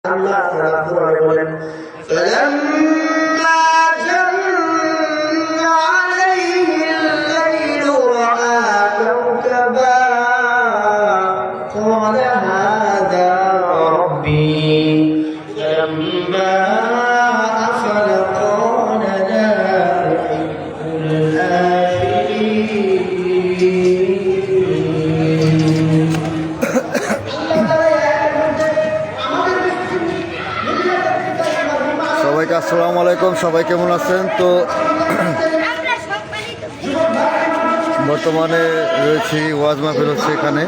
আল্লাহ তাআলা কোরআনে বলেন فلما جن عليه الليل رأى كوكبا قال هذا ربي فلما أفل قال لا أحب الآفلين সবাইকে আসসালামু আলাইকুম। সবাই কেমন আছেন? তো বর্তমানে রয়েছি ওয়াজ মাহফিল হচ্ছে এখানে।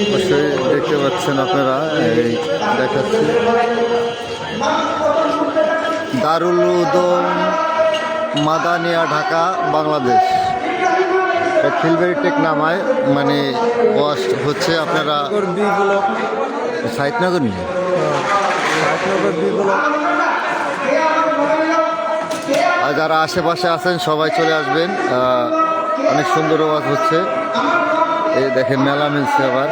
অবশ্যই দেখতে পাচ্ছেন আপনারা, এই দেখাচ্ছি দারুল উলুম মাদানিয়া, ঢাকা, বাংলাদেশ। খিলবেড়ি টেক নামায় মানে ওয়াজ হচ্ছে। আপনারা সাইদনগর নিয়ে আর যারা আশেপাশে আছেন সবাই চলে আসবেন। অনেক সুন্দর ওয়াজ হচ্ছে। এই দেখেন মেলা মিলছে আবার।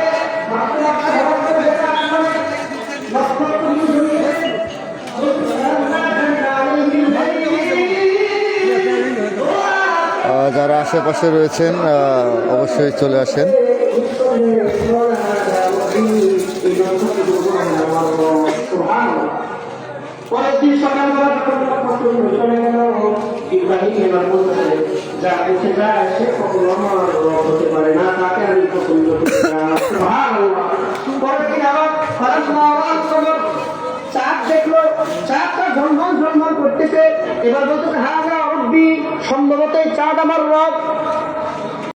যারা আশেপাশে রয়েছেন অবশ্যই চলে আসেন। পরের সকালবেলা ইব্রাহিম এবার বলতেছে যা এসে যায় সে কখনো আমার রব হতে পারে না, তাকে আমি পছন্দ করি না। পরের দিন আবার চাঁদ দেখলো, চাঁদটা ঝলমল ঝলমল করতেছে। এবার বলতেছে হ্যাঁ রব্বি, সম্ভবত এই চাঁদ আমার রব।